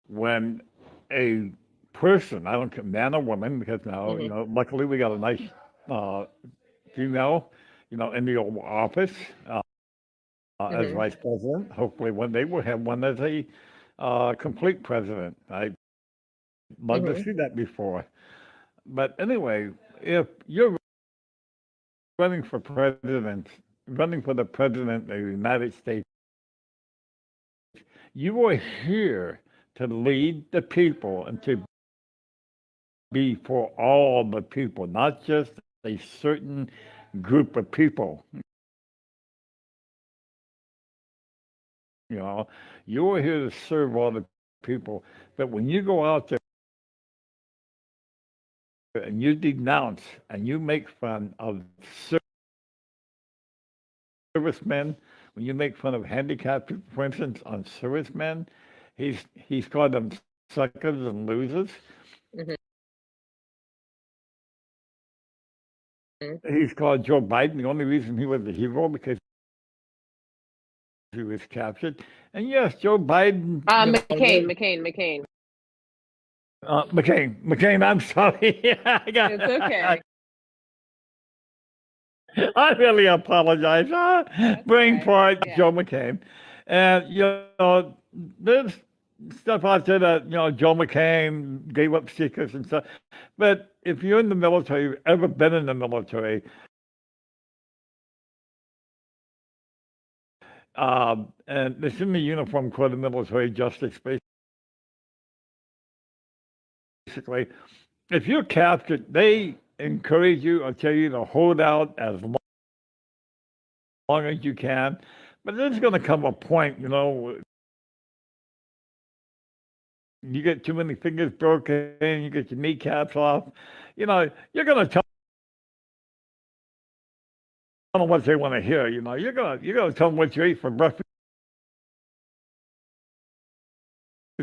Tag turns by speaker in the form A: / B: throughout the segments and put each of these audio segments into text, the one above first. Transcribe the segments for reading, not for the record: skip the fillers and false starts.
A: when a person, I don't care, man or woman, because now,
B: Hmm.
A: luckily we got a nice uh, female, in the Oval Office as
B: Hmm.
A: vice president. Hopefully one day we'll have one as a complete president. I'd love to
B: Hmm.
A: see that before. But anyway, if you're running for the president of the United States, you are here to lead the people and to be for all the people, not just a certain group of people. You know, you are here to serve all the people. But when you go out there and you denounce and you make fun of servicemen, when you make fun of handicapped people, for instance, on servicemen, he's called them suckers and losers.
B: Hmm.
A: He's called Joe Biden. The only reason he was a hero because he was captured. And yes, Joe Biden,
B: McCain.
A: McCain, I'm sorry.
B: It's okay.
A: I really apologize.
B: That's all
A: Brain
B: right.
A: part,
B: Yeah.
A: Joe McCain. And, there's stuff out there that, Joe McCain gave up secrets and stuff. But if you're in the military, you've ever been in the military, and it's in the Uniform Corps of Military Justice, basically, if you're captured, they encourage you or tell you to hold out as long as you can. But there's going to come a point, you get too many fingers broken, you get your kneecaps off, you're going to tell them what they want to hear. You're gonna tell them what you ate for breakfast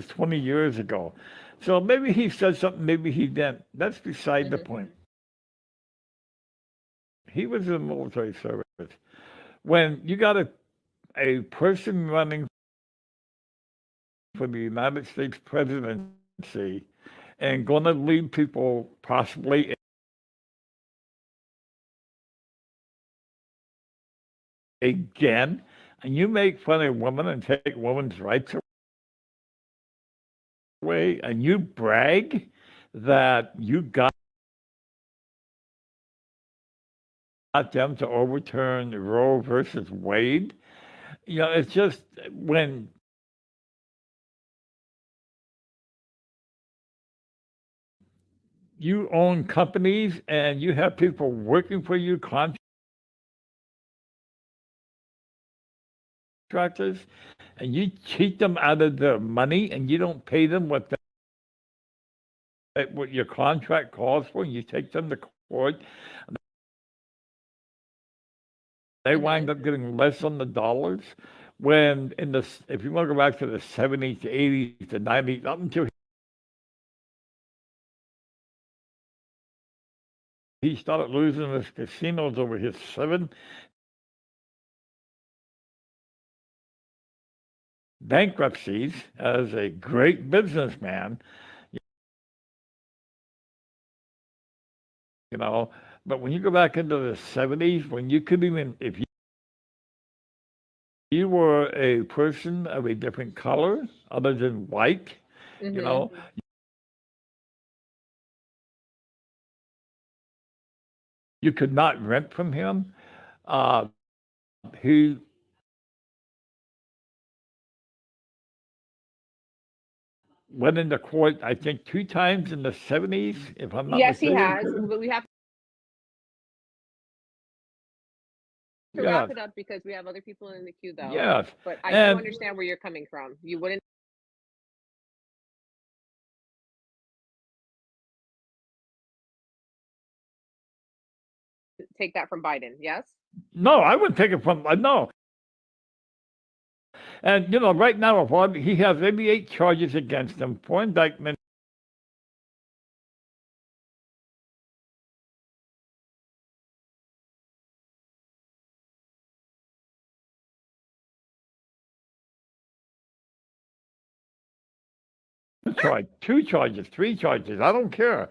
A: 20 years ago. So maybe he said something, maybe he didn't. That's beside the
B: Hmm.
A: point. He was in the military service. When you got a person running for the United States presidency and going to lead people possibly again, and you make fun of women and take women's rights away, and you brag that you got them to overturn Roe versus Wade. It's just when you own companies and you have people working for you, contractors, and you cheat them out of their money and you don't pay them what your contract calls for, and you take them to court, they
B: Hmm.
A: wind up getting less on the dollars. When if you want to go back to the 70s, to 80s, to 90s, up until he started losing his casinos over his 7 bankruptcies as a great businessman, you know. But when you go back into the 70s, when you could even, if you were a person of a different color other than white, you
B: Hmm.
A: know, you could not rent from him. He went into court, I think, 2 times in the 70s, if I'm not
B: Yes, he has.
A: mistaken.
B: But we have to wrap
A: Yes,
B: it up because we have other people in the queue, though.
A: yes.
B: But I do
A: And
B: understand where you're coming from. You wouldn't take that from Biden. Yes.
A: no, I wouldn't take it from, no. And, right now, he has 88 charges against him, 4 indictments. charge, 2 charges, 3 charges. I don't care.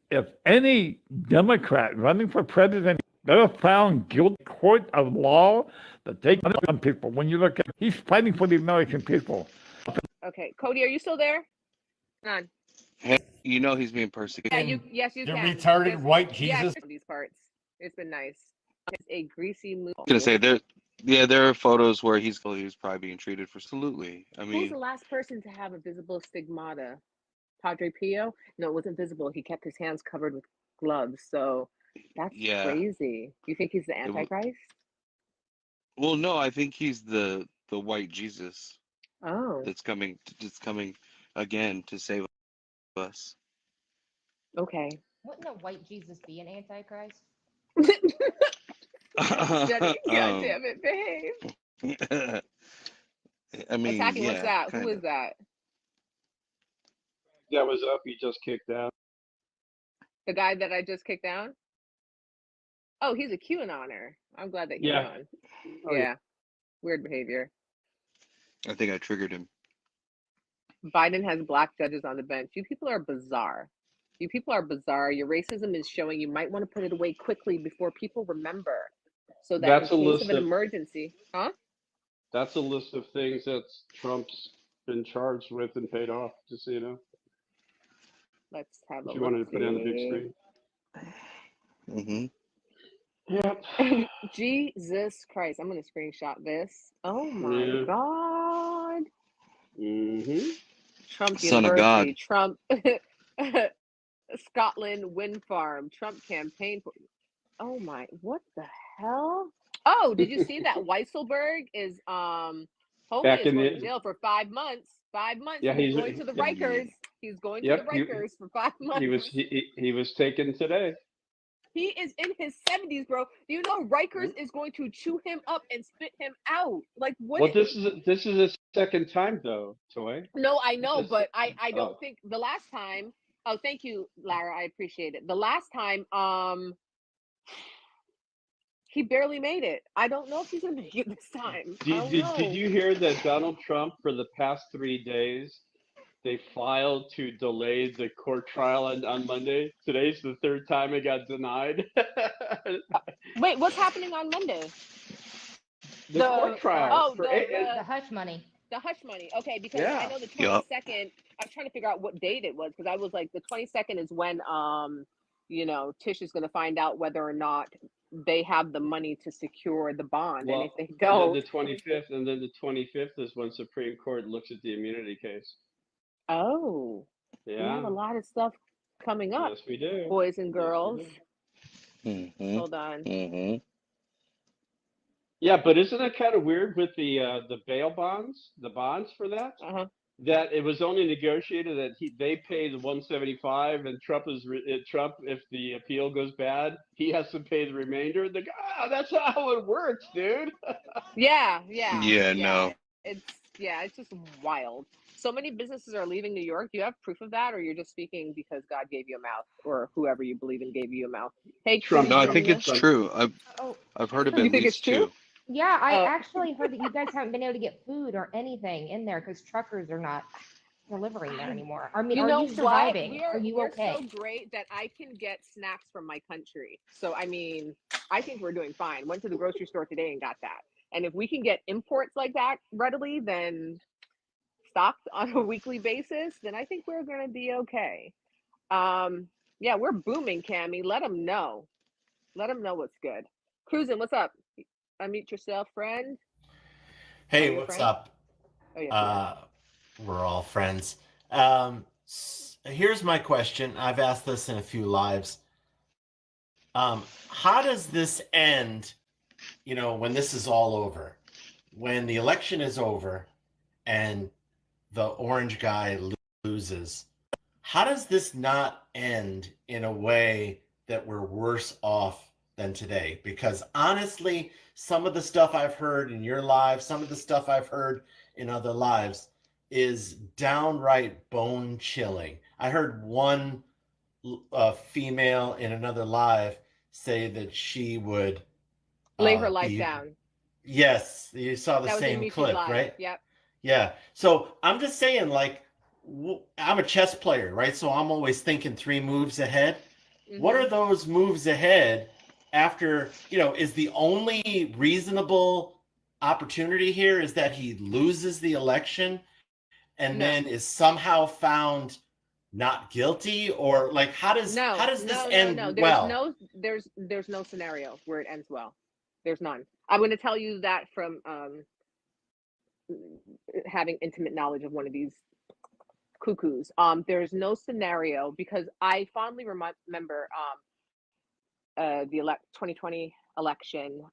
A: If any Democrat running for president, they're found guilty in court of law that they can on people. When you look at, he's fighting for the American people.
B: Okay, Cody, are you still there? On.
C: Hey, you know he's being persecuted.
B: Yeah, yes, you
D: The
B: can.
D: retarded
B: Just,
D: white Jesus.
B: these parts. It's been nice. It's a greasy move.
C: I was gonna say there are photos where he was probably being treated for absolutely. I
B: Who was the
C: mean,
B: last person to have a visible stigmata? Padre Pio? No, it wasn't visible. He kept his hands covered with gloves. So that's
C: yeah.
B: crazy. You think he's the Antichrist?
C: Well, no, I think he's the white Jesus
B: Oh,
C: that's coming again to save us.
B: okay.
E: Wouldn't a white Jesus be an antichrist?
B: Jenny, God damn it, behave.
C: I mean,
B: Attacking,
C: yeah,
B: what's that?
C: kinda.
B: Who is that?
F: That was up. He just kicked out.
B: The guy that I just kicked down? Oh, he's a QAnoner. I'm glad that he's
F: Yeah.
B: on.
F: Oh,
B: Yeah. Weird behavior.
C: I think I triggered him.
B: Biden has black judges on the bench. You people are bizarre. You people are bizarre. Your racism is showing. You might want to put it away quickly before people remember. So that
F: That's a
B: in case
F: list
B: of an
F: of-
B: emergency. Huh?
F: That's a list of things that Trump's been charged with and paid off, just so you know.
B: Let's have
F: If
B: a
F: you wanted to
B: look.
F: put it on the big screen. Yep.
B: Jesus Christ. I'm going to screenshot this. Oh my
F: Yeah.
B: God.
F: Mm-hmm.
B: Trump
C: Son of
B: University.
C: God.
B: Trump. Scotland wind farm. Trump campaign. Oh my, what the hell? Oh, did you see that Weisselberg is homie
F: Back
B: is
F: in
B: going
F: the-
B: to jail for 5 months. 5 months.
F: Yeah,
B: he's
F: he's-
B: going to the
F: yeah.
B: Rikers. He's going
F: Yep,
B: to the
F: he-
B: Rikers for 5 months.
F: He was taken today.
B: He is in his 70s, bro. Do you know Rikers is going to chew him up and spit him out? Like what?
F: Well, this is his second time though, Toy.
B: No, I know,
F: This-
B: but I don't
F: oh.
B: think the last time. Oh, thank you, Lara. I appreciate it. The last time, he barely made it. I don't know if he's gonna make it this time. I don't know.
F: Did you hear that Donald Trump, for the past 3 days, they filed to delay the court trial on Monday? Today's the 3rd time it got denied.
B: Wait, what's happening on Monday?
F: The court trial.
E: The hush money.
B: The hush money. Okay, because
F: Yeah.
B: I know the 22nd. I was trying to figure out what date it was because I was like, the 22nd is when Tish is going to find out whether or not they have the money to secure the bond, and if they don't,
F: the 25th, and then the 25th is when Supreme Court looks at the immunity case.
B: oh, we have
F: Yeah.
B: a lot of stuff coming up,
F: Yes, we do.
B: boys and
F: Yes, we
B: girls.
F: do.
C: Mm-hmm.
B: Hold on.
C: Mm-hmm.
F: Yeah, but isn't it kind of weird with the bail bonds, the bonds for that?
B: Uh-huh.
F: That it was only negotiated that they pay the 175, and Trump, if the appeal goes bad, he has to pay the remainder. That's how it works, dude.
B: Yeah.
C: No.
B: It's just wild. So many businesses are leaving New York. Do you have proof of that, or you're just speaking because God gave you a mouth, or whoever you believe in gave you a mouth? Hey,
F: Trump.
C: No, I
B: Christina.
C: think it's true. I've heard of
B: You
C: at
B: think it's
C: least
B: true?
C: 2.
E: Yeah, I
B: Oh.
E: actually heard that you guys haven't been able to get food or anything in there because truckers are not delivering there anymore. I mean,
B: You
E: are
B: know
E: you surviving?
B: what?
E: Are you
B: we're
E: okay?
B: so great that I can get snacks from my country. So I mean, I think we're doing fine. Went to the grocery store today and got that. And if we can get imports like that readily, then stocked on a weekly basis, then I think we're gonna be okay. Yeah, we're booming, Cammy. Let them know. Let them know what's good. Cruising, what's up? Unmute yourself, friend.
D: Hey,
B: Are you a
D: what's
B: friend?
D: up?
B: Oh yeah.
D: We're all friends. Here's my question. I've asked this in a few lives. How does this end, when this is all over? When the election is over and the orange guy loses, how does this not end in a way that we're worse off than today? Because honestly, some of the stuff I've heard in your live, some of the stuff I've heard in other lives is downright bone chilling. I heard one female in another live say that she would
B: Lay her life down.
D: Yes, you saw the
B: That was in
D: same
B: Mishy's
D: clip,
B: live.
D: right?
B: Yep.
D: Yeah. So I'm just saying, like, I'm a chess player, right? So I'm always thinking 3 moves ahead. What
B: Mhm.
D: are those moves ahead after, is the only reasonable opportunity here is that he loses the election and
B: No.
D: then is somehow found not guilty, or like how does
B: No,
D: this
B: no, no, no.
D: end well?
B: There's no scenario where it ends well. There's none. I'm going to tell you that from having intimate knowledge of one of these cuckoos. There's no scenario because I fondly remember the 2020 election.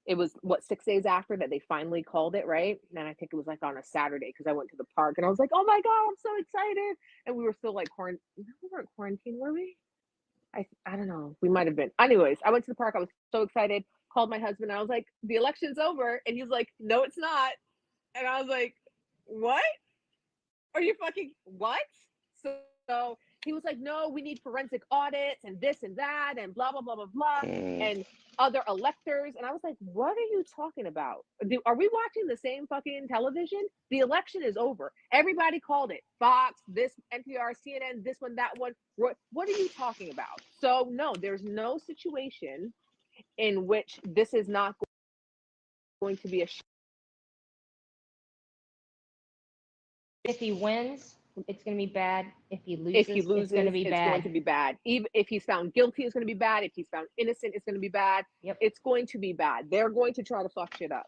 B: It was what 6 days after that they finally called it, right? And I think it was like on a Saturday because I went to the park and I was like, "Oh my god, I'm so excited!" And we were still like quarantined. We weren't quarantined, were we? I don't know. We might have been. Anyways, I went to the park. I was so excited. Called my husband. I was like, "The election's over," and he's like, "No, it's not." And I was like, "What? Are you fucking what?" So he was like, "No, we need forensic audits and this and that and blah blah blah blah blah and other electors." And I was like, "What are you talking about? Are we watching the same fucking television? The election is over. Everybody called it. Fox, this NPR, CNN, this one, that one. What are you talking about?" So no, there's no situation in which this is not going to be a
E: If he wins, it's going to be bad. If he
B: if he
E: loses,
B: loses,
E: it's going to be
B: it's
E: bad.
B: going to be bad. Even if he's found guilty, it's going to be bad. If he's found innocent, it's going to be bad.
E: Yep.
B: It's going to be bad. They're going to try to fuck shit up.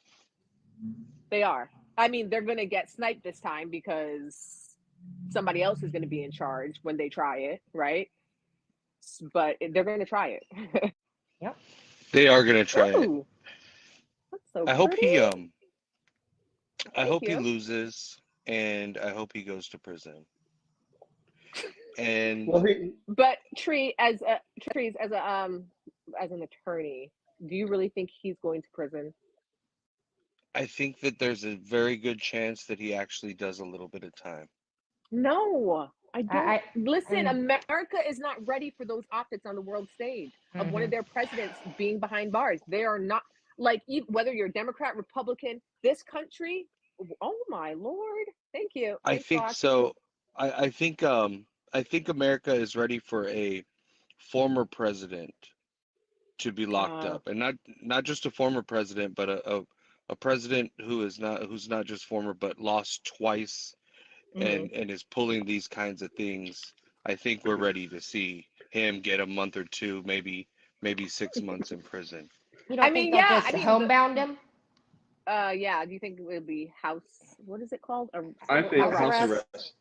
B: They are. I mean, they're going to get sniped this time because somebody else is going to be in charge when they try it, right? But they're going to try it.
E: Yep.
C: They are gonna try it.
B: Ooh, that's so
C: I hope
B: pretty.
C: he
B: Thank
C: I hope he
B: you.
C: loses, and I hope he goes to prison. And
F: Well,
B: But Trees as an attorney, do you really think he's going to prison?
C: I think that there's a very good chance that he actually does a little bit of time.
B: No, I don't. Listen,
E: I-
B: America is not ready for those optics on the world stage of one of their presidents being behind bars. They are not like whether you're Democrat, Republican, this country. Oh my Lord! Thank you.
C: I
B: Thanks,
C: think
B: Fox.
C: so. I think America is ready for a former president to be locked
B: Uh,
C: up, and not just a former president, but a president who's not just former but lost twice
B: mhm.
C: and is pulling these kinds of things. I think we're ready to see him get a month or two, maybe 6 months in prison.
E: You don't think they'll
B: Yeah.
E: just homebound him?
B: Yeah. Do you think it would be house? What is it called?
F: I think
E: House
F: house
E: arrest?
F: arrest.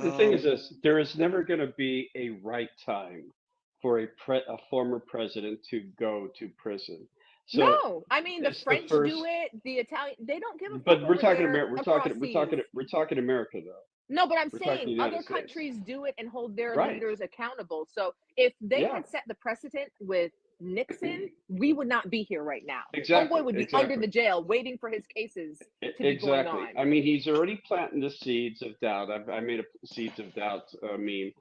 F: The thing is
C: Um,
F: this: there is never going to be a right time for a former president to go to prison. So
B: No, I mean the
F: it's the
B: French do
F: first.
B: it. The Italian, they don't give a fuck
F: But we're
B: over
F: talking
B: there
F: America.
B: across seas.
F: We're talking America though.
B: No, but I'm
F: We're talking the
B: saying
F: United
B: other
F: States.
B: countries do it and hold their
F: Right.
B: leaders accountable. So if they
F: Yeah.
B: had set the precedent with Nixon, we would not be here right now.
F: Exactly.
B: Homeboy would be under the jail waiting for his cases to be going
F: Exactly.
B: on.
F: I mean, he's already planting the seeds of doubt. I made a seeds of doubt meme.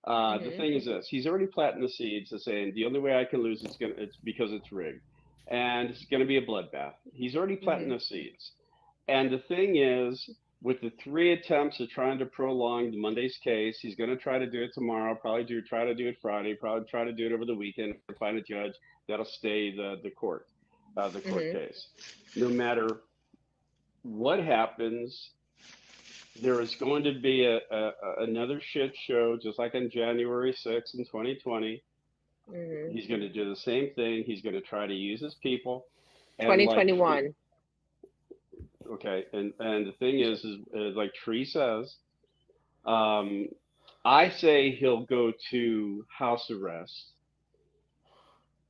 F: The
B: Hmm.
F: thing is this: he's already planting the seeds of saying the only way I can lose it's because it's rigged, and it's gonna be a bloodbath. He's already planting
B: Hmm.
F: the seeds. And the thing is, with the 3 attempts of trying to prolong the Monday's case, he's going to try to do it tomorrow. Try to do it Friday. Probably try to do it over the weekend and find a judge that'll stay the court
B: Hmm.
F: case. No matter what happens, there is going to be another shit show, just like on January 6th in 2020.
B: Hmm.
F: He's going to do the same thing. He's going to try to use his people, and like
B: 2021.
F: okay, and the thing is like Tree says, um, I say he'll go to house arrest,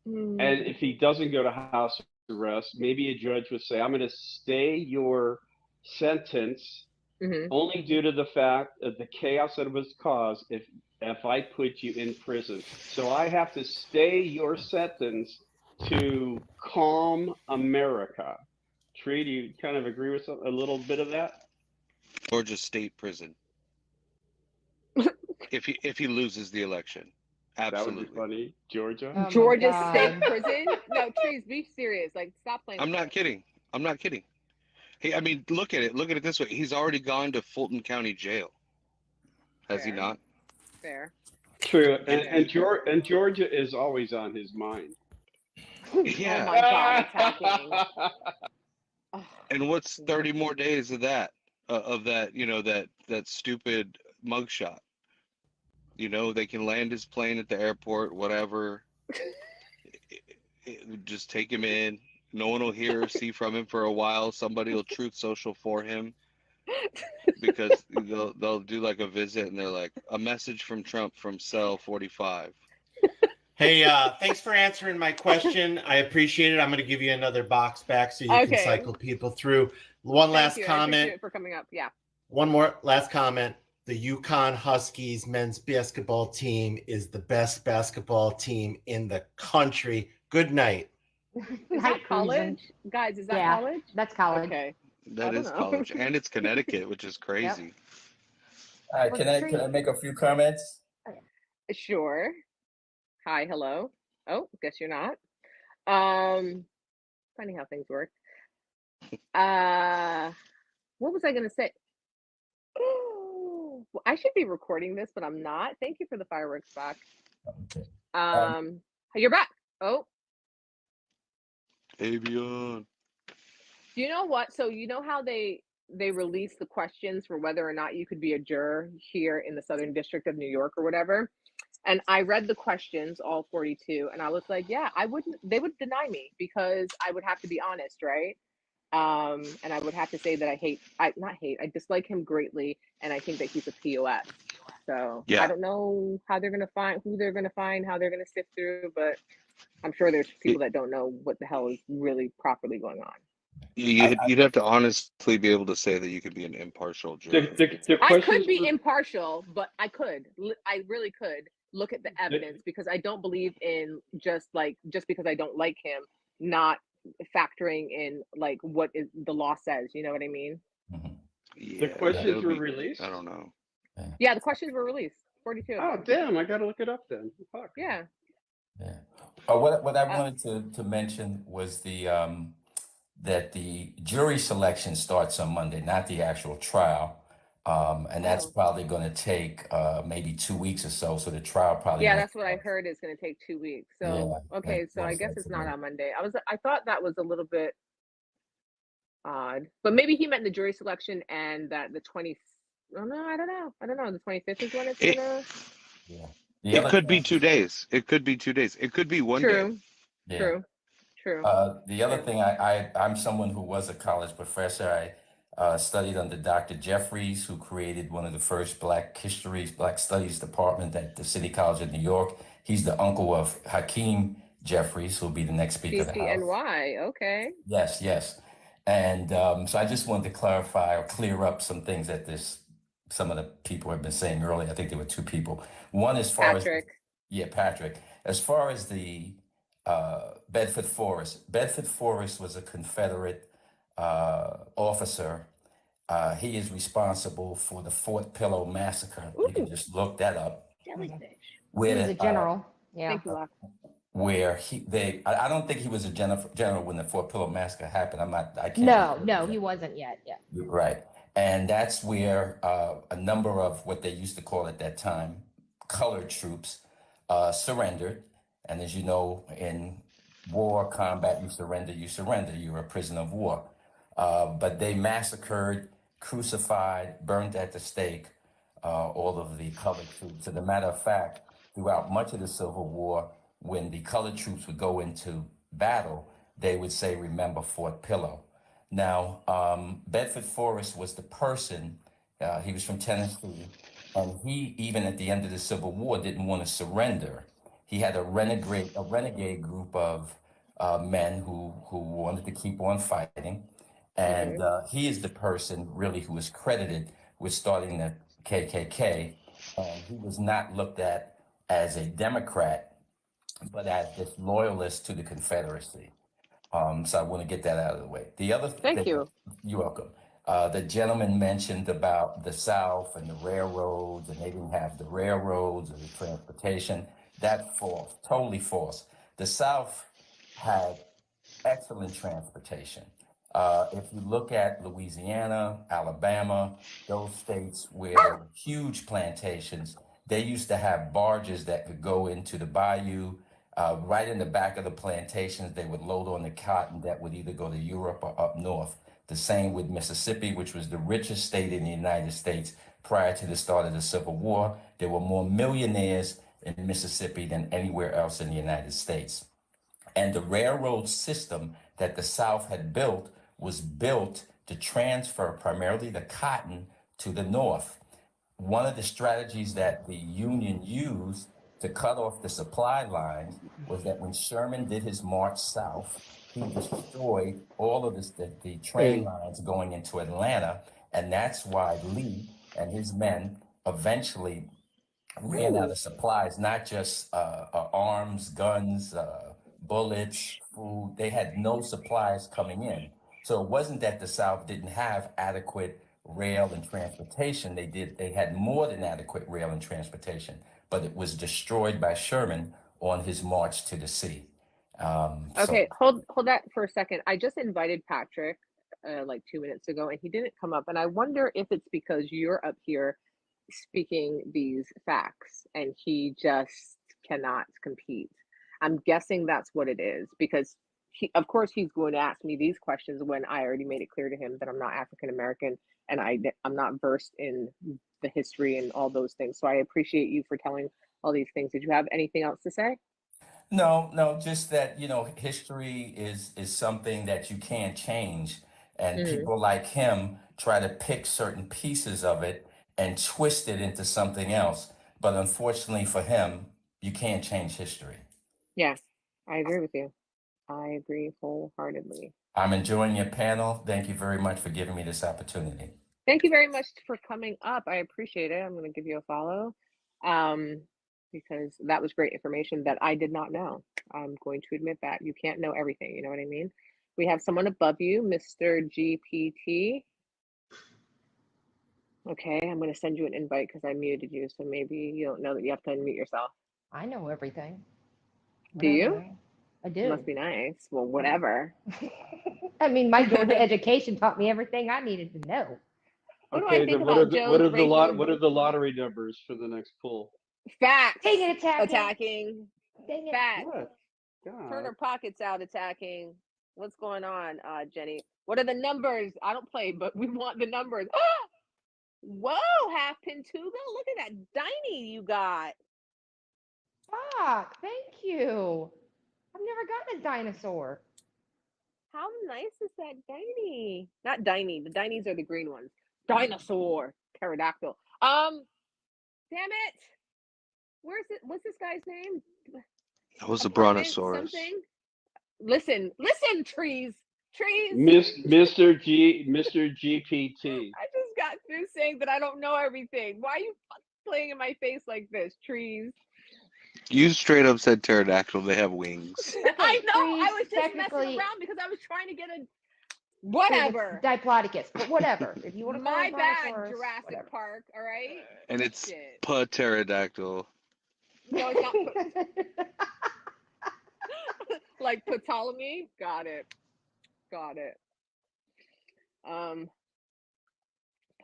F: and if he doesn't go to house arrest, maybe a judge would say, "I'm going to stay your sentence
B: Hmm.
F: only due to the fact of the chaos that was caused if I put you in prison. So I have to stay your sentence to calm America." Tree, do you kind of agree with a little bit of that?
C: Georgia State Prison. If he loses the election,
F: That would be
C: absolutely.
F: funny. Georgia.
E: Oh my
B: Georgia
E: God.
B: State Prison? No, Trees, be serious. Like, stop playing
C: I'm
B: with
C: not
B: us.
C: kidding. I'm not kidding. I mean, look at it. Look at it this way. He's already gone to Fulton County Jail, has he
B: Fair.
C: not?
B: Fair.
F: True,
C: And
F: and Georgia is always on his mind.
B: Oh
C: yeah.
B: my God, attacking. Ugh.
C: And what's 30 more days of that? Of that, that stupid mugshot. They can land his plane at the airport, whatever. Just take him in. No one will hear or see from him for a while. Somebody will truth social for him because they'll do like a visit and they're like, a message from Trump from cell 45.
D: Hey, thanks for answering my question. I appreciate it. I'm going to give you another box back so you can
B: Okay.
D: cycle people through. One
B: Thank
D: last
B: you. I appreciate
D: comment.
B: it for coming up. Yeah.
D: One more last comment. The Yukon Huskies men's basketball team is the best basketball team in the country. Good night.
B: Is
E: Night
B: that
E: cruising.
B: college? Guys, is that
E: Yeah.
B: college?
E: That's college.
B: Okay.
C: That
B: don't
C: is
B: know.
C: college, and it's Connecticut, which is crazy.
G: All right,
E: Well,
G: can I make a few comments?
B: Sure. Hi, hello. Oh, guess you're not. Funny how things work. What was I gonna say? Oh, well, I should be recording this, but I'm not. Thank you for the fireworks back.
G: Okay.
B: You're back. Oh,
C: Avion.
B: you know what? So you know how they release the questions for whether or not you could be a juror here in the Southern District of New York or whatever. And I read the questions, all 42, and I was like, yeah, they would deny me because I would have to be honest, right? And I would have to say that I dislike him greatly, and I think that he's a POS. So
C: Yeah.
B: I don't know how they're gonna find who they're gonna find, how they're gonna sift through, but I'm sure there's people that don't know what the hell is really properly going on.
C: You'd have to honestly be able to say that you could be an impartial juror.
F: The
B: I
F: questions
B: could be
F: were-
B: impartial, but I really could look at the evidence because I don't believe in just because I don't like him, not factoring in like what is the law says. You know what I mean?
G: Mhm.
C: Yeah,
F: the questions
C: it'll
F: were
C: be-
F: released.
C: I don't know.
B: Yeah, the questions were released. 42 of
F: Oh
B: them.
F: damn! I gotta look it up then. Fuck.
B: Yeah.
G: Yeah. What I wanted to mention was that the jury selection starts on Monday, not the actual trial. And that's
B: Oh.
G: probably going to take maybe 2 weeks or so. So the trial probably
B: Yeah,
G: won't
B: that's what I
G: start.
B: heard is going to take 2 weeks. So,
G: Yeah,
B: okay,
G: that's
B: so I
G: most
B: guess it's not
G: likely.
B: on Monday. I thought that was a little bit odd, but maybe he meant the jury selection and that the 20. Oh no, I don't know. The 25th is when it's
C: It-
B: gonna.
G: Yeah. The
C: It
G: other
C: could be
G: thing-
C: 2 days. It could be 2 days. It could be 1 day.
B: True.
G: Yeah.
B: True.
G: The other
B: True.
G: thing, I'm someone who was a college professor. I studied under Dr. Jeffries, who created one of the first Black Studies department at the City College of New York. He's the uncle of Hakeem Jeffries, who'll be the next Speaker of the House.
B: CCNY. Okay.
G: Yes, yes. And so I just wanted to clarify or clear up some things that some of the people have been saying earlier. I think there were two people. One, as far as Patrick, as far as the Bedford Forrest. Bedford Forrest was a Confederate officer. He is responsible for the Fort Pillow massacre. You can just look that up.
B: Jellyfish.
E: He was a general. Yeah.
B: Thank you, Locke.
G: Where I don't think he was a general when the Fort Pillow massacre happened. I can't.
E: No, he wasn't yet. Yeah.
G: Right. And that's where a number of what they used to call at that time colored troops surrendered. And as you know, in war, combat, you surrender, you're a prisoner of war. But they massacred, crucified, burned at the stake all of the colored troops. As a matter of fact, throughout much of the Civil War, when the colored troops would go into battle, they would say, "Remember Fort Pillow." Now, Bedford Forrest was the person, he was from Tennessee, and he, even at the end of the Civil War, didn't want to surrender. He had a renegade group of men who wanted to keep on fighting. And he is the person really who is credited with starting the KKK. And he was not looked at as a Democrat, but as this loyalist to the Confederacy. So I want to get that out of the way. The other
B: Thank you.
G: You're welcome. The gentleman mentioned about the South and the railroads, and they didn't have the railroads or the transportation. That's false, totally false. The South had excellent transportation. If you look at Louisiana, Alabama, those states where there were huge plantations, they used to have barges that could go into the bayou. Right in the back of the plantations, they would load on the cotton that would either go to Europe or up north. The same with Mississippi, which was the richest state in the United States prior to the start of the Civil War. There were more millionaires in Mississippi than anywhere else in the United States. And the railroad system that the South had built was built to transfer primarily the cotton to the North. One of the strategies that the Union used to cut off the supply lines was that when Sherman did his march south, he destroyed all of the train lines going into Atlanta. And that's why Lee and his men eventually ran out of supplies, not just arms, guns, bullets, food. They had no supplies coming in. So it wasn't that the South didn't have adequate rail and transportation. They had more than adequate rail and transportation, but it was destroyed by Sherman on his march to the sea.
B: Okay, hold that for a second. I just invited Patrick like 2 minutes ago, and he didn't come up. And I wonder if it's because you're up here speaking these facts and he just cannot compete. I'm guessing that's what it is, because of course he's going to ask me these questions when I already made it clear to him that I'm not African American and I'm not versed in the history and all those things. So I appreciate you for telling all these things. Did you have anything else to say?
G: No, just that, history is something that you can't change. And people like him try to pick certain pieces of it and twist it into something else. But unfortunately for him, you can't change history.
B: Yeah, I agree with you. I agree wholeheartedly.
G: I'm enjoying your panel. Thank you very much for giving me this opportunity.
B: Thank you very much for coming up. I appreciate it. I'm going to give you a follow because that was great information that I did not know. I'm going to admit that. You can't know everything. You know what I mean? We have someone above you, Mr. GPT. Okay, I'm going to send you an invite because I muted you. So maybe you don't know that you have to unmute yourself.
E: I know everything.
B: Do you?
E: Whatever. I do.
B: Must be nice. Well, whatever.
E: I mean, my Georgia education taught me everything I needed to know.
B: What do I
F: Okay,
B: think
F: then
B: about
F: what
B: Joe's racial
F: are the lottery numbers for the next poll?
B: facts?
E: Dang it,
B: Attacking.
E: Dang it.
B: Facts.
F: What? God.
B: Turn her pockets out attacking. What's going on, Jenny? What are the numbers? I don't play, but we want the numbers. Whoa, half Pintuga. Look at that Diney you got.
E: Fuck, thank you. I've never gotten a dinosaur.
B: How nice is that Diney? Not Diney. The Dineys are the green ones. Dinosaur. Pterodactyl. Damn it. Where's it? What's this guy's name?
C: That was a
B: Apartment
C: brontosaurus.
B: something? Listen, trees.
F: Mr. GPT.
B: I just got through saying that I don't know everything. Why are you playing in my face like this? Trees.
C: You straight up said pterodactyl. They have wings.
B: I know. I
E: trees,
B: was just messing
E: technically-
B: around because I was trying to get a
E: It's
B: whatever.
E: Diplodocus, but whatever. If you want to call
B: My
E: it
B: bad,
E: brontosaurus,
B: Jurassic
E: whatever.
B: Park. All right.
C: And it's
B: Shit.
C: pterodactyl.
B: No, it's not. Like Ptolemy. Got it.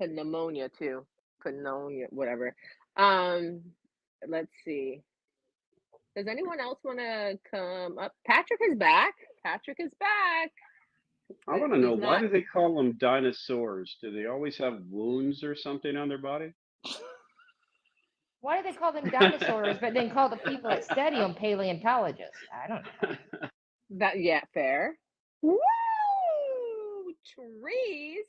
B: Pneumonia too. Pneumonia, whatever. Let's see. Does anyone else want to come up? Patrick is back.
F: I want to know,
B: He's
F: why
B: not-
F: do they call them dinosaurs? Do they always have wounds or something on their body?
E: Why do they call them dinosaurs, but then call the people that study them paleontologists? I don't know.
B: That yeah, fair. Woo! Trees.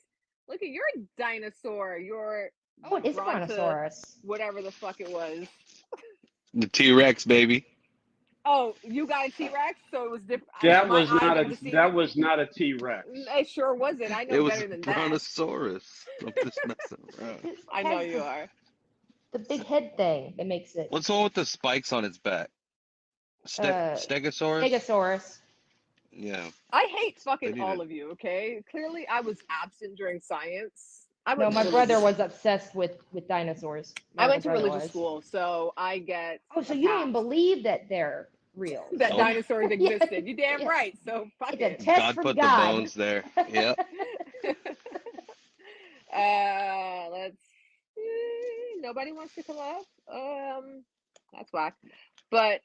B: Look at your dinosaur. Your
E: Oh, it is a
B: Bronto-
E: brontosaurus.
B: whatever the fuck it was.
C: The T-Rex, baby.
B: Oh, you got a T-Rex, so it was different.
F: That was not a T-Rex.
B: It sure wasn't. I know
C: It was
B: better
C: a
B: than that.
C: brontosaurus. I'm just messing around.
E: It
B: I know
E: has
B: you are.
E: The big head thing that makes it.
C: What's the one with the spikes on its back? Stegosaurus?
E: Stegosaurus.
C: Yeah.
B: I hate
C: They
B: fucking
C: need
B: all
C: to-
B: of you. Okay, clearly I was absent during science. I
E: No,
B: went
E: my
B: to
E: brother
B: religious-
E: was obsessed with dinosaurs. My
B: I went to
E: other brother
B: religious
E: was.
B: school, so I get.
E: Oh, so
B: a
E: you don't even
B: pass.
E: believe that they're real.
B: that
E: So-
B: dinosaurs
E: Yeah.
B: existed. You damn
E: Yeah.
B: right. So fuck
E: It's a
B: it.
E: test
C: God
E: from
C: put
E: God.
C: the bones there. Yep.
B: Let's nobody wants to come up. That's whack. But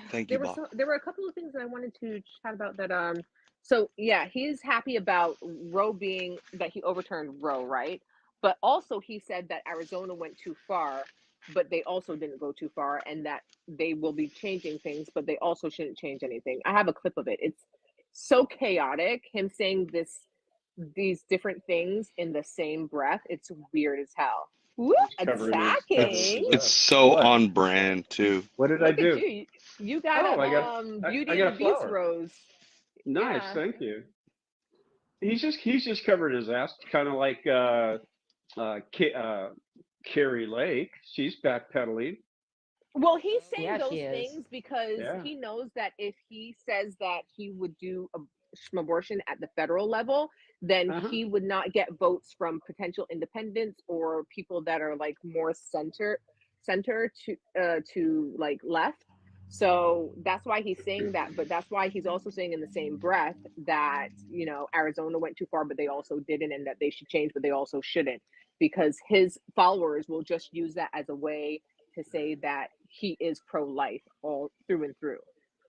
C: Thank you, Bob.
B: there were a couple of things that I wanted to chat about that so yeah, he's happy about Roe being that he overturned Roe, right? But also he said that Arizona went too far, but they also didn't go too far, and that they will be changing things, but they also shouldn't change anything. I have a clip of it. It's so chaotic, him saying these different things in the same breath. It's weird as hell. Woo,
F: Covering
B: attacking.
C: It's so
F: What?
C: on brand too.
F: What did I
B: Look at
F: do?
B: you. You got
F: Oh,
B: a
F: I got
B: Beauty
F: I
B: and
F: got
B: the
F: a
B: Beast
F: flower.
B: rose.
F: Nice,
B: Yeah.
F: thank you. He's just covered his ass, kind of like Carrie Lake. She's backpedaling.
B: Well, he's saying
E: Yeah,
B: those
E: she is.
B: things because
F: Yeah.
B: he knows that if he says that he would do abortion at the federal level, then
F: Uh-huh.
B: he would not get votes from potential independents or people that are like more center to like left. So that's why he's saying that, but that's why he's also saying in the same breath that, you know, Arizona went too far, but they also didn't, and that they should change, but they also shouldn't, because his followers will just use that as a way to say that he is pro-life all through and through.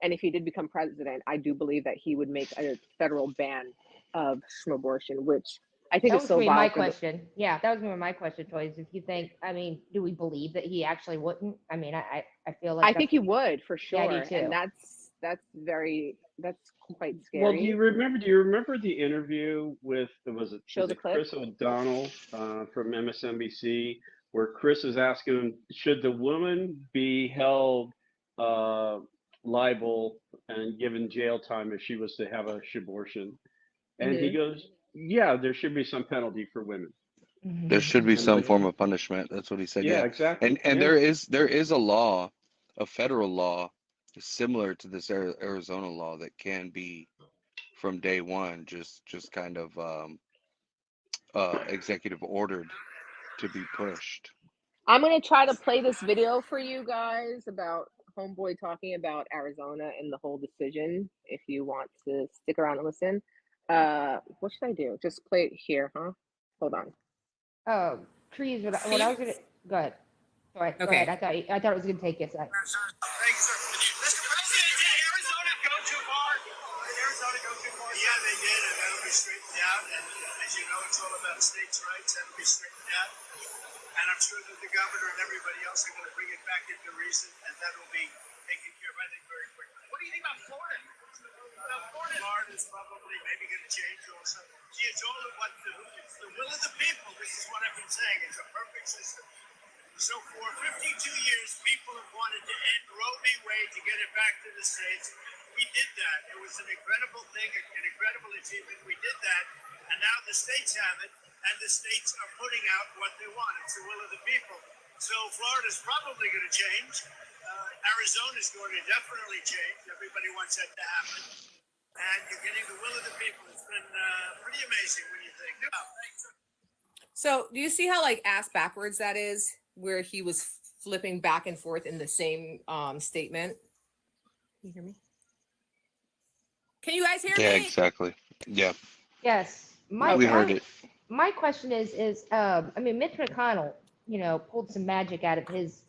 B: And if he did become president, I do believe that he would make a federal ban of abortion, which I think
E: That
B: is
E: was
B: so
E: gonna be my
B: vile for the,
E: question. Yeah, that was gonna be my question, Toys. If you think, I mean, do we believe that he actually wouldn't? I mean, I feel like
B: I think he would for
E: Yeah, I do
B: sure.
E: too.
B: And that's quite
F: Well, do
B: scary.
F: you remember the interview with
B: Show
F: was
B: the
F: it
B: clip.
F: Chris O'Donnell from MSNBC, where Chris is asking him, should the woman be held liable and given jail time if she was to have a abortion? And he goes, yeah, there should be some penalty for women.
C: There should be
F: And
C: some
F: like,
C: form of punishment. That's what he said.
F: yeah,
C: Yeah.
F: exactly.
C: And
F: Yeah.
C: there is a law, a federal law similar to this Arizona law that can be from day one just kind of executive ordered to be pushed.
B: I'm gonna try to play this video for you guys about Homeboy talking about Arizona and the whole decision. If you want to stick around and listen, what should I do? Just play it here, huh? Hold on.
E: Oh, trees. What I was gonna go ahead. Go ahead. Go
B: Okay.
E: ahead. I thought it was gonna take you a sec.
H: Thank you, sir. Mr. President, did Arizona go too far? Did Arizona go too far? Yeah, they did, and that'll be straightened out. And as you know, it's all about states' rights. That'll be straightened out. And I'm sure that the governor and everybody else are going to bring it back into reason, and that will be taken care of, I think, very quickly. What do you think about Florida? Florida's probably maybe going to change also. See, it's all about it's the will of the people. This is what I've been saying. It's a perfect system. So for 52 years, people have wanted to end Roe v. Wade to get it back to the states. We did that. It was an incredible thing, an incredible achievement. We did that, and now the states have it, and the states are putting out what they want. It's the will of the people. So Florida's probably going to change. Arizona's going to definitely change. Everybody wants that to happen. And you're getting the will of the people. It's been pretty amazing when you think.
B: So do you see how like ass backwards that is, where he was flipping back and forth in the same statement? Can you hear me? Can you guys hear
C: Yeah,
B: me?
C: exactly. Yeah.
E: Yes.
C: We heard it.
E: My question is, I mean, Mitch McConnell, you know, pulled some magic out of his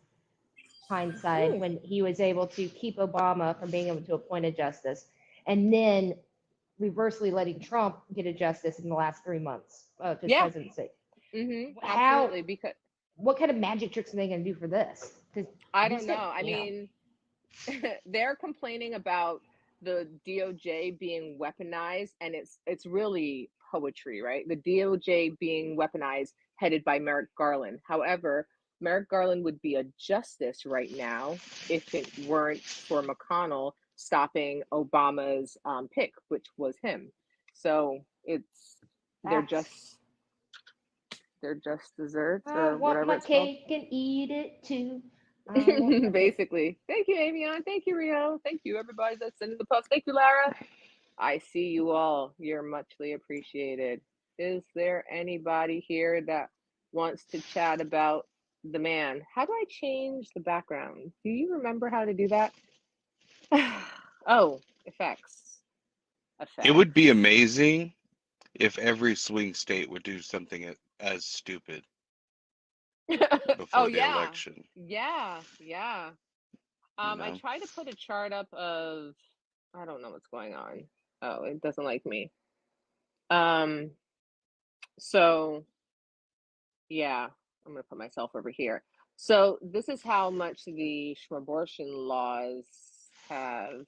E: hindsight when he was able to keep Obama from being able to appoint a justice, and then reversely letting Trump get a justice in the last 3 months of his presidency.
B: Absolutely. Because
E: What kind of magic tricks are they going to do for this? Because
B: I don't know. I mean, they're complaining about the DOJ being weaponized, and it's really poetry, right? The DOJ being weaponized, headed by Merrick Garland. However, Merrick Garland would be a justice right now if it weren't for McConnell stopping Obama's pick, which was him. So they're just desserts
E: I
B: or
E: want
B: whatever
E: my
B: it's called.
E: cake and eat it too. I want my cake.
B: Basically. Thank you, Avion. Thank you, Rio. Thank you, everybody that's sending the post. Thank you, Lara. I see you all. You're muchly appreciated. Is there anybody here that wants to chat about the man? How do I change the background? Do you remember how to do that? Oh, effects.
C: It would be amazing if every swing state would do something as stupid before
B: Oh
C: the
B: yeah.
C: election.
B: Yeah.
C: You
B: I
C: know?
B: tried to put a chart up of, I don't know what's going on. Oh, it doesn't like me. So yeah, I'm gonna put myself over here. So this is how much the abortion laws have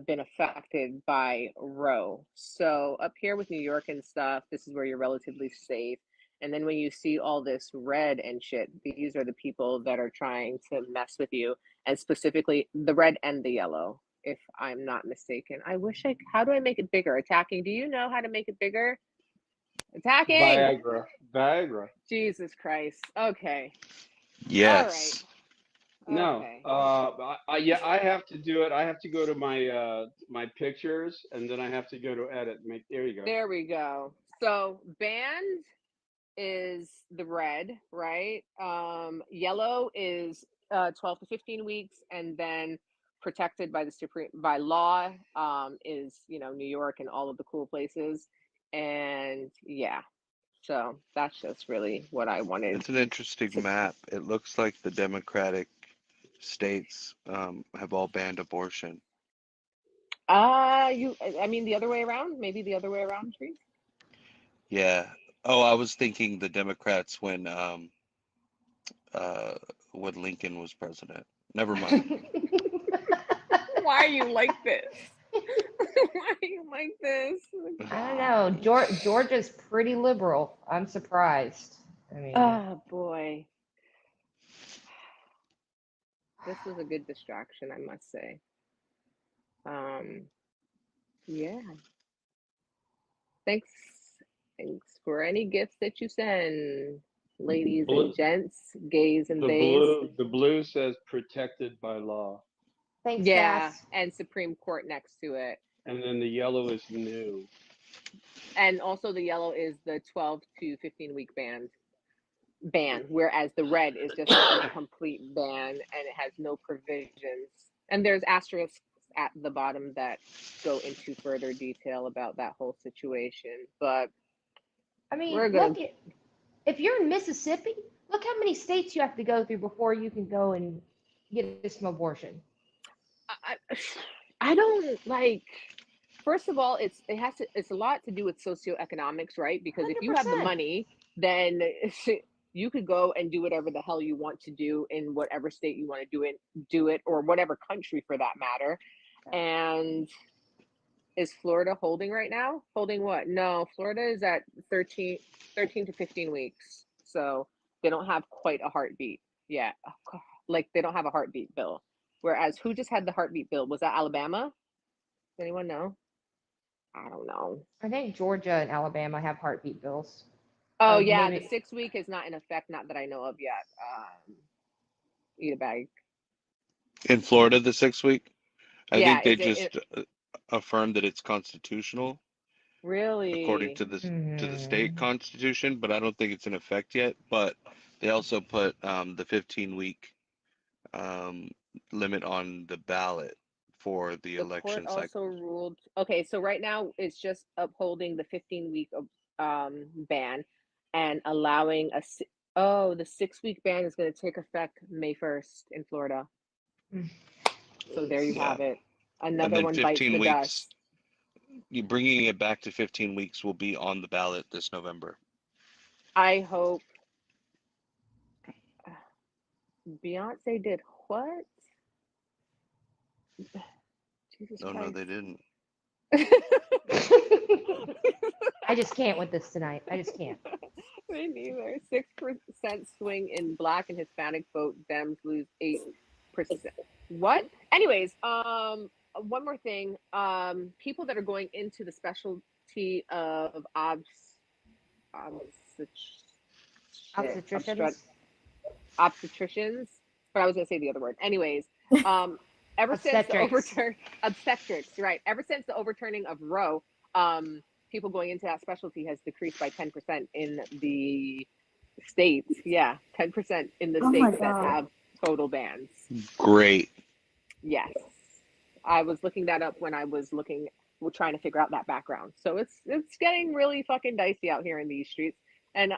B: been affected by Roe. So up here with New York and stuff, this is where you're relatively safe. And then when you see all this red and shit, these are the people that are trying to mess with you, and specifically the red and the yellow, if I'm not mistaken. I wish how do I make it bigger? Attacking. Do you know how to make it bigger? Attacking.
F: Viagra.
B: Jesus Christ. Okay.
C: Yes.
F: No,
B: Okay.
F: yeah, I have to do it. I have to go to my my pictures, and then I have to go to edit. Make there you go.
B: There we go. So banned is the red, right? Yellow is 12 to 15 weeks, and then protected by the Supreme by law is New York and all of the cool places. And yeah, so that's just really what I wanted
C: It's an interesting
B: to.
C: map. It looks like the Democratic states have all banned abortion.
B: I mean the other way around, maybe the other way around, Tree.
C: Yeah. Oh, I was thinking the Democrats when Lincoln was president. Never mind.
B: Why are you like this? Why are you like this?
E: I don't know. Georgia's pretty liberal. I'm surprised. I mean,
B: Oh boy. This was a good distraction, I must say. Yeah. Thanks for any gifts that you send, ladies and gents, gays and theys.
F: The blue says protected by law,
E: thanks,
B: Yeah,
E: Cass.
B: and Supreme Court next to it.
F: and then the yellow is new.
B: And also the yellow is the 12 to 15 week ban, whereas the red is just a complete ban and it has no provisions. And there's asterisks at the bottom that go into further detail about that whole situation. But
E: I mean,
B: we're gonna.
E: look, if you're in Mississippi, look how many states you have to go through before you can go and get some abortion.
B: I don't like. First of all, it's a lot to do with socioeconomics, right? Because if you have the
E: 100%.
B: money, then you could go and do whatever the hell you want to do in whatever state you want to do it, or whatever country for that matter. And is Florida holding right now? Holding what? No, Florida is at 13 to 15 weeks. So they don't have quite a heartbeat yet. Like they don't have a heartbeat bill. Whereas who just had the heartbeat bill? Was that Alabama? Does anyone know? I don't know.
E: I think Georgia and Alabama have heartbeat bills.
B: Oh
E: Or
B: yeah,
E: maybe-
B: the 6 week is not in effect, not that I know of yet. Eat a bag.
C: In Florida, the 6 week, I
B: Yeah,
C: think they
B: is it
C: just affirmed that it's constitutional according
B: really?
C: to the state constitution, but I don't think it's in effect yet. But they also put the 15-week limit on the ballot for the
B: The court
C: election
B: also
C: cycle.
B: ruled. Okay, so right now it's just upholding the 15-week ban and allowing the 6 week ban is going to take effect May 1st in Florida. So there you
C: Yeah.
B: have it.
C: And
B: Another
C: then
B: one bites
C: 15
B: the
C: weeks.
B: dust.
C: You bringing it back to 15 weeks will be on the ballot this November.
B: I hope. Beyonce did what? Jesus
C: Oh,
B: Christ.
C: no, they didn't.
E: I just can't with this tonight. I just can't.
B: Me neither. 6% swing in Black and Hispanic vote. Dems lose 8%. What? Anyways, one more thing. People that are going into the specialty of obstetricians, but I was gonna say the other word. Anyways, ever since the obstetrics, right? Ever since the overturning of Roe, people going into that specialty has decreased by 10% in the states. Yeah, 10% in the states that have total bans.
C: Great.
B: Yes. I was looking that up when I was trying to figure out that background. So it's getting really fucking dicey out here in these streets. And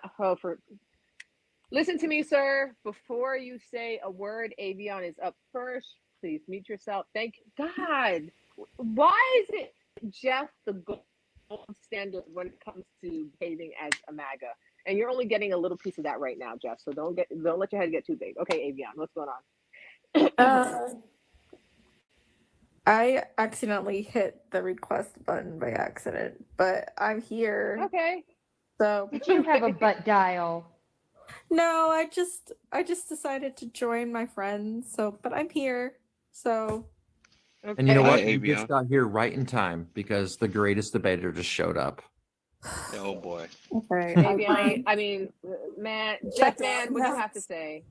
B: listen to me, sir. Before you say a word, Avion is up first. Please mute yourself. Thank God. Why is it Jeff the gold standard when it comes to behaving as a MAGA? And you're only getting a little piece of that right now, Jeff. So don't let your head get too big. Okay, Avion, what's going on?
I: I accidentally hit the request button by accident, but I'm here.
B: Okay.
I: So
E: But you have a butt dial.
I: no, I just decided to join my friends. So, but I'm here. So
B: Okay.
J: And you know
C: Hi,
J: what? You
C: Avion.
J: just got here right in time because the greatest debater just showed up.
C: Oh boy.
I: okay.
B: Avion, I mean, man, Jeff, man, what do you have to say?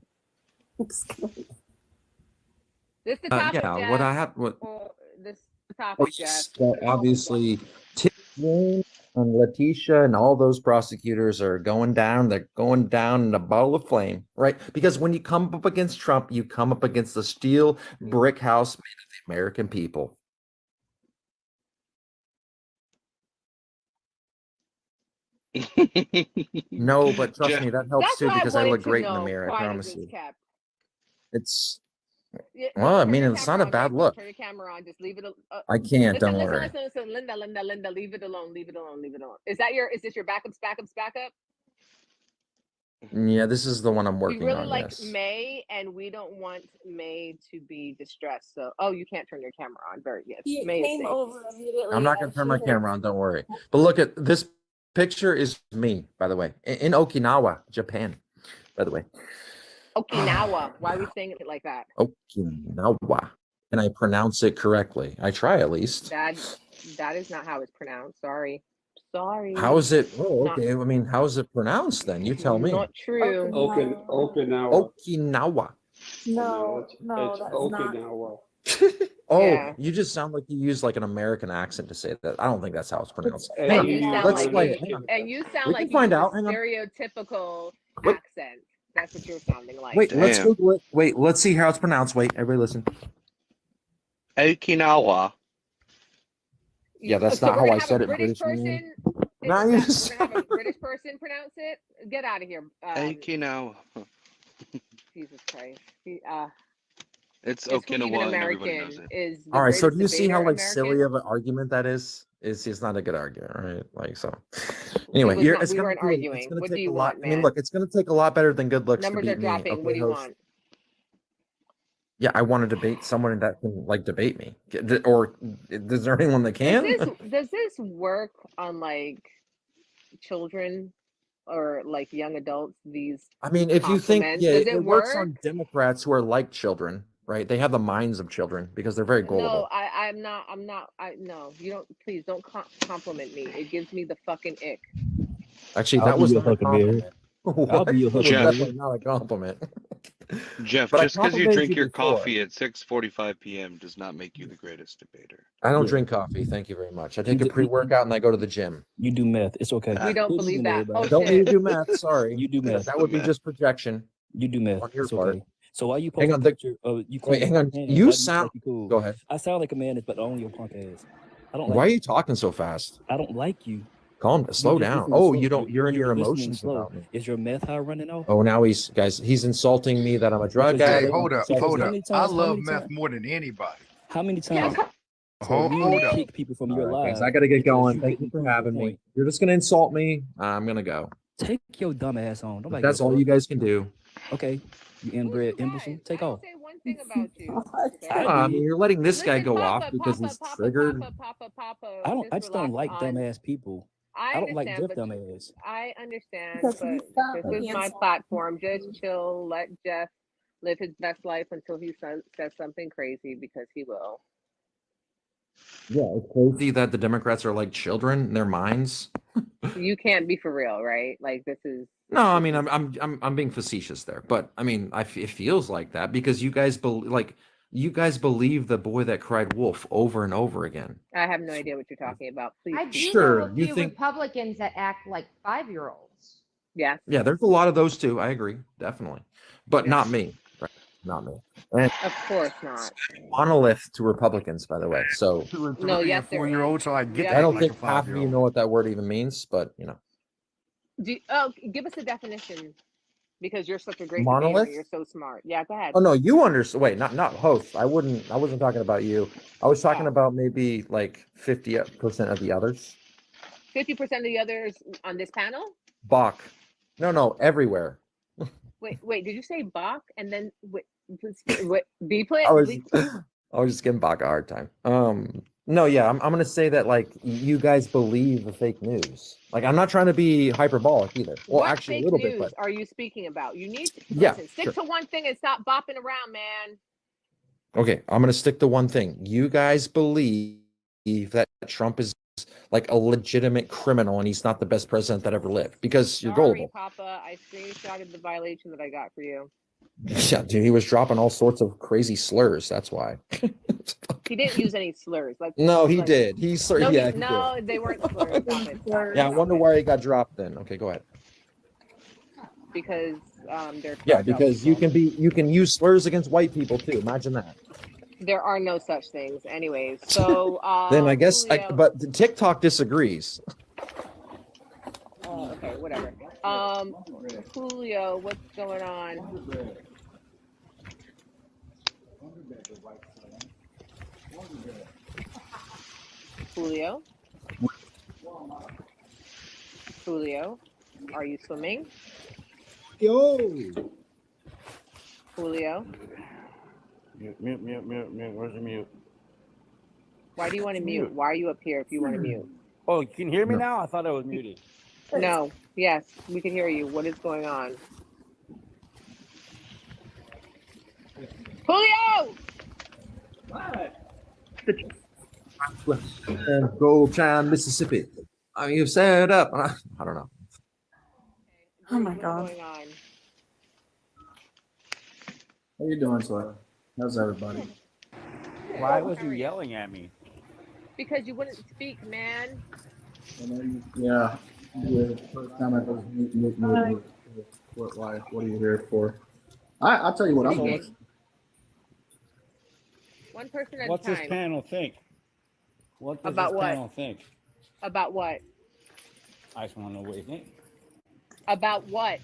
B: This the topic,
J: Yeah,
B: Jeff.
J: what I have, what
B: Or this the topic,
J: oh,
B: Jeff.
J: yes, obviously, Tim Walz and Letitia and all those prosecutors are going down. They're going down in a ball of flame, right? Because when you come up against Trump, you come up against the steel brick house made of the American people. No, but trust
C: Jeff,
J: me, that helps
B: That's
J: too
B: what I
J: because I
B: wanted
J: look
B: to
J: great in the
B: know.
J: mirror. I
B: Why does
J: promise
B: this
J: you.
B: cap?
J: It's
B: Yeah,
J: well, I
B: turn
J: mean,
B: your
J: it's
B: camera
J: not a
B: on,
J: bad
B: Jeff.
J: look.
B: Turn your camera on. Just leave it.
J: I can't. Don't
B: Listen,
J: worry.
B: listen. Linda, leave it alone. Leave it alone. Is this your backup?
J: Yeah, this is the one I'm
B: We
J: working
B: really
J: on.
B: like
J: Yes.
B: May, and we don't want May to be distressed. So, you can't turn your camera on. Very good.
I: He
B: May is
I: came
B: safe.
I: over immediately.
J: I'm not gonna
I: and
J: turn
I: she
J: my
I: heard-
J: camera on. Don't worry. But look at this picture is me, by the way, in Okinawa, Japan. By the way,
B: Okinawa. Why are we saying it like that?
J: Okinawa. Can I pronounce it correctly? I try at least.
B: That is not how it's pronounced. Sorry.
J: How is it? Oh,
B: Not-
J: okay. I mean, how is it pronounced then? You tell me.
B: Not true.
F: Okinawa.
J: Okinawa.
I: No,
F: It's
I: that's not.
F: Okinawa.
J: Oh,
B: Yeah.
J: you just sound like you use like an American accent to say that. I don't think that's how it's pronounced.
F: And
B: And
F: you
B: you
F: use
B: sound
J: let's
B: like
J: play
B: you,
J: it. Hang on.
B: and you sound
J: We
B: like
J: can
B: you
J: find
B: use a
J: out. Hang on.
B: stereotypical
J: Wait.
B: accent. That's what you're sounding like.
J: Wait, let's
C: Damn.
J: Google it. Wait, let's see how it's pronounced. Wait, everybody listen.
C: Okinawa.
J: Yeah, that's
B: So
J: not
B: we're
J: how
B: gonna
J: I
B: have
J: said
B: a
J: it in
B: British
J: British
B: person.
J: meaning.
B: We're
J: Now
B: gonna
J: you
B: have a British person pronounce it. Get out of here.
C: Okinawa.
B: Jesus Christ.
C: It's
B: Is who even
C: Okinawa and everybody
B: American
C: knows it.
B: is the
J: All right, so do
B: greatest
J: you see how
B: debater
J: like silly
B: American?
J: of an argument that is? It's not a good argument, right? Like so. Anyway,
B: was not-
J: it's
B: we
J: gonna
B: weren't
J: take-
B: arguing.
J: It's gonna
B: What do
J: take
B: you
J: a lot.
B: want,
J: I mean,
B: man?
J: look, it's gonna take a lot better than good looks
B: Numbers
J: to
B: are
J: beat me.
B: dropping.
J: Okay,
B: What do you
J: host?
B: want?
J: Yeah, I want to debate someone that can like debate me. Or is there anyone that can?
B: Does this work on like children or like young adults? These
J: I mean, if you think,
B: compliments?
J: yeah,
B: Does
J: it
B: it
J: works
B: work?
J: on Democrats who are like children, right? They have the minds of children because they're very gullible.
B: No, I'm not. No, you don't. Please don't compliment me. It gives me the fucking ick.
J: Actually,
K: I'll
J: that
K: be
J: was
K: your
J: not a
K: huckleberry.
J: compliment. What?
K: I'll be your
J: That was
C: Jeff.
J: definitely not a compliment.
C: Jeff,
J: But I
C: just because you
J: complimented
C: drink
J: you
C: your
J: before.
C: coffee at 6:45 p.m. does not make you the greatest debater.
J: I don't
K: Yeah.
J: drink coffee. Thank you very much. I take a
K: do-
J: pre-workout and I go to the gym.
K: You do meth. It's okay.
B: We don't
K: Good
B: believe
K: evening,
B: that.
K: everybody.
B: Oh,
J: Don't need
B: shit.
J: to do math. Sorry.
K: You do meth.
J: That would be
C: Math.
J: just projection.
K: You do meth.
J: On your
K: It's
J: part.
K: okay. So why you
J: Hang
K: post
J: on,
K: a
J: the-
K: picture of you?
J: Wait,
K: claim
J: hang on.
K: man,
J: You
K: why
J: sound.
K: like you cool?
J: Go ahead.
K: I sound like a man, but only your punk ass. I don't.
J: Why
K: Like
J: are you talking so fast?
K: I don't like you.
J: Calm. Slow
K: You're just
J: down.
K: listening
J: Oh,
K: slow.
J: you don't. You're in your
K: listening
J: emotions
K: slow.
J: about me.
K: Is your meth high running off?
J: Oh, now he's insulting me that I'm a drug
K: Because-
J: addict.
L: Hey, hold up,
K: So
L: hold
K: how
L: up.
K: many
L: I
K: times- how
L: love
K: many
L: meth
K: times-
L: more than anybody.
K: How many times?
L: Hold
K: you
L: up.
K: kick people from
J: All
K: your
J: right, guys,
K: lives.
J: I gotta get
K: because
J: going.
K: you
J: Thank you
K: couldn't
J: for
K: prove your
J: having me.
K: point.
J: You're just gonna insult me. I'm gonna go.
K: Take your dumb ass on. Nobody
J: That's
K: give a
J: all
K: fuck.
J: you guys can do.
K: Okay, you inbred imbecile. Take
B: I
K: off.
B: will say one thing about you.
K: I
J: I
K: did.
J: mean, you're letting this guy
B: Listen,
J: go
B: Papa,
J: off because
B: Papa,
J: he's
B: Papa,
J: triggered.
B: Papa.
K: I just don't like
B: relax on-
K: dumbass people.
B: I
K: I don't like
B: understand,
K: Jeff
B: but
K: dumbass.
B: I understand,
I: Because
B: but
I: he stopped
B: this is
I: being
B: my
I: so-
B: platform. Just chill. Let Jeff live his best life until he says something crazy, because he will.
J: Yeah, it's crazy that the Democrats are like children in their minds.
B: You can't be for real, right? Like, this is.
J: No, I mean I'm being facetious there, but I mean it feels like that because you guys believe the boy that cried wolf over and over again.
B: I have no idea what you're talking about. Please.
E: I do
J: Sure,
E: know a
J: you
E: few
J: think-
E: Republicans that act like 5-year-olds.
B: Yes.
J: Yeah, there's a lot of those too. I agree, definitely, but
B: Yeah.
J: not me. Right? not me. And
B: Of course not.
J: monolith to Republicans, by the way. So
L: 2 and 3
B: No, yes,
L: and
B: there
L: 4-year-old,
B: is.
L: so I get
B: Yes,
J: I
L: that
J: don't
L: like
J: think
L: a
J: half of you
L: 5-year-old.
J: know what that word even means, but
B: give us a definition because you're such a great debater.
J: monolith.
B: You're so smart. Yeah, go ahead.
J: Oh no, you understand. Wait, not host. I wasn't talking about you. I was talking
B: Oh.
J: about maybe like 50% of the others.
B: 50% of the others on this panel?
J: Bach. No, everywhere.
B: Wait, did you say Bach? And then B-play?
J: I was just giving Bach a hard time. No, yeah, I'm gonna say that like you guys believe the fake news. Like I'm not trying to be hyperbolic either. Well,
B: What
J: actually a
B: fake
J: little bit,
B: news
J: but
B: are you speaking about? You need to
J: yeah,
B: listen, stick
J: sure.
B: to one thing and stop bopping around, man.
J: Okay, I'm gonna stick to one thing. You guys believe that Trump is like a legitimate criminal and he's not the best president that ever lived because you're
B: Sorry,
J: gullible.
B: Papa. I screenshotted the violation that I got for you.
J: Yeah, dude, he was dropping all sorts of crazy slurs. That's why.
B: He didn't use any slurs.
J: No, he
B: let's-
J: did. He slurred.
B: No,
J: yeah,
B: no, they weren't slurs. Stop it.
J: Yeah, I wonder why he got dropped then. Okay, go ahead.
B: Because they're
J: Yeah,
B: corrupt out
J: because
B: people.
J: you can use slurs against white people too. Imagine that.
B: There are no such things, anyways. So
J: Then I guess,
B: Julio,
J: but the TikTok disagrees.
B: oh, okay, whatever. Julio, what's going on? Julio, are you swimming?
L: Yo.
B: Julio,
L: Mute. Where's the mute?
B: why do you want to mute? Why are you up here if you want to mute?
K: Oh, you can hear me
J: No.
K: now? I thought I was muted.
B: No, yes, we can hear you. What is going on? Julio!
J: And Gold Town, Mississippi. I mean, you set up. I don't know.
I: Oh my
B: What's
I: God.
B: going on?
M: How you doing, sir? How's everybody?
K: Why was you yelling at me?
B: Because you wouldn't speak, man.
M: Yeah. First time I was mute. Why? What are you here for? I'll tell you what I'm
B: Okay.
M: doing.
B: One person at
K: What's
B: a
K: this
B: time.
K: panel think? What does
B: About
K: this
B: what?
K: panel think?
B: About what?
K: I just want to know what you think.
B: About what?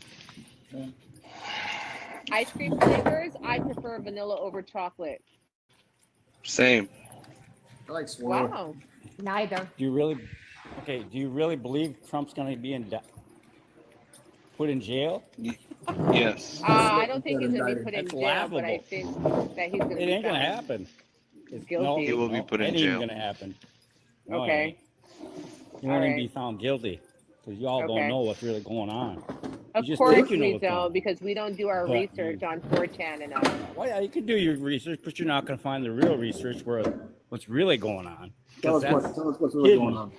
M: Yeah.
B: Ice cream flavors? I prefer vanilla over chocolate.
C: Same.
M: I like swirl.
B: Wow.
E: Neither.
K: Do you really believe Trump's going to be put in jail?
C: Yes.
B: I don't think he's going to be put in
K: That's
B: jail, but I
K: laughable.
B: think that he's going to be
K: It ain't going to
B: found
K: happen.
B: guilty.
C: He will be put in
K: It ain't
C: jail.
K: going to happen. No, it
B: Okay.
K: ain't. He won't
B: All
K: even
B: right.
K: be found guilty because y'all
B: Okay.
K: don't know what's really going on.
B: Of
K: just
B: course
K: think you know
B: we
K: what's going
B: don't,
K: on.
B: because we don't do our
K: But
B: research on 4chan enough.
K: Well, yeah, you can do your research, but you're not going to find the real research where what's really going on.
M: Tell us what's really
K: hidden.
M: going on.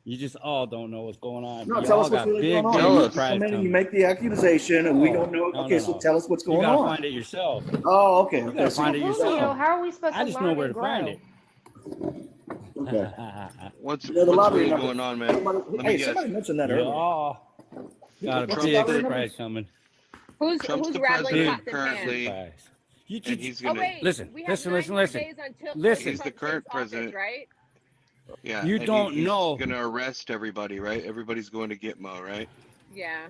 K: You just all don't know what's going on.
M: No,
K: You
M: tell
K: all
M: us what's
K: got
M: really
K: big,
M: going
K: big
M: on. You
K: surprise
M: come in and you
K: coming.
M: make the accusation, and we
K: No,
M: don't know.
K: no,
M: Okay,
K: no,
M: so
K: no.
M: tell us what's
K: You
M: going
K: gotta
M: on.
K: find it yourself.
M: Oh, okay.
K: You gotta find it
E: Julio,
K: yourself.
E: how are we supposed
K: I
E: to
K: just
E: learn
K: know where
E: and
K: to
E: grow?
K: find it.
M: Okay.
C: What's
M: Yeah, the lottery
C: really
M: number.
C: going on, man? Let me
M: Hey,
C: guess.
M: somebody mentioned that
K: You
M: earlier.
K: all got a
M: What's
K: big
M: the lottery number?
K: surprise coming.
B: Who's
C: Trump's the
B: rattling
C: president
B: pots and
C: currently,
B: pans?
K: Surprise. You
C: and
K: just,
C: he's
B: Oh
C: gonna.
B: wait,
K: listen,
B: we have
K: listen,
B: 9
K: listen,
B: more
K: listen.
B: days until
K: Listen.
C: He's the
B: Trump
C: current
B: takes office,
C: president.
B: right?
C: Yeah.
K: You
C: and
K: don't
C: he's
K: know.
C: gonna arrest everybody, right? Everybody's going to Gitmo, right?
B: Yeah.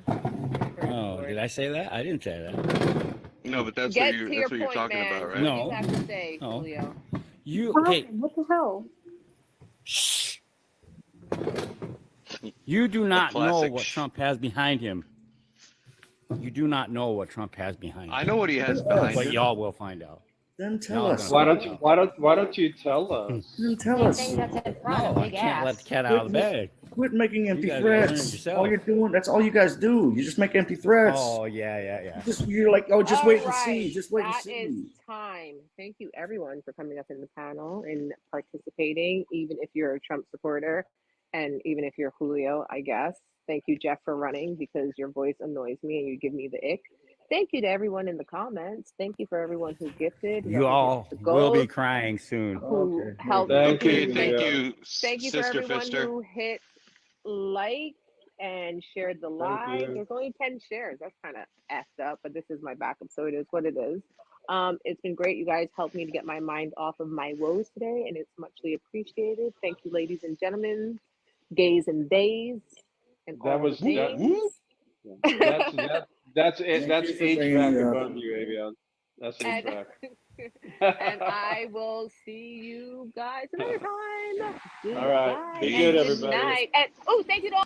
K: Oh, did I say that? I didn't say that.
C: No, but that's
B: Get
C: what
B: to
C: you're
B: your
C: talking
B: point, man.
C: about,
B: What
C: right?
B: do
K: No.
B: you have to say,
K: No.
B: Julio?
K: You
I: What
K: okay?
I: happened? What the hell?
K: Shh. You do not know
C: classic
K: what
C: shh.
K: Trump has behind him. You do not know what Trump has behind
C: I
K: him.
C: know what he has behind
K: But
C: him.
K: y'all will find out.
M: Then tell
K: Y'all
M: us.
K: gonna
F: Why
K: find
F: don't
K: out.
F: why don't you tell us?
M: Then tell
E: Same
M: us.
E: thing that's in front,
K: No,
E: a
K: I
E: big
K: can't let
E: ass.
K: the cat out of the bag.
M: Quit making empty
K: You guys gotta learn it
M: threats.
K: yourself.
M: All you're doing, that's all you guys do. You just make empty threats.
K: Oh yeah.
M: You're like, oh, just
B: All
M: wait and
B: right,
M: see. Just wait and
B: that
M: see.
B: is time. Thank you, everyone, for coming up in the panel and participating, even if you're a Trump supporter and even if you're Julio, I guess. Thank you, Jeff, for running because your voice annoys me and you give me the ick. Thank you to everyone in the comments. Thank you for everyone who gifted.
K: You all
B: the
K: will be
B: gold,
K: crying soon.
B: who
M: Okay.
B: helped.
F: Thank
C: Okay,
F: you,
C: thank
F: Leo.
C: you,
B: Thank you for
C: Sister
B: everyone
C: Fister.
B: who hit like and shared the
F: Thank
B: live.
F: you.
B: There's only 10 shares. That's kind of effed up, but this is my backup, so it is what it is. It's been great. You guys helped me to get my mind off of my woes today, and it's muchly appreciated. Thank you, ladies and gentlemen, gays and days, and
F: That
B: all
F: was
B: the
F: that.
B: things.
F: That's it.
M: Make
F: That's
M: sure to say,
F: HVAC above you, Avion. That's
B: And,
F: HVAC.
B: and I will see you guys another time.
F: All right.
B: Goodbye
F: Be
B: and
F: good,
B: good
F: everybody.
B: night. And oh, thank you to all.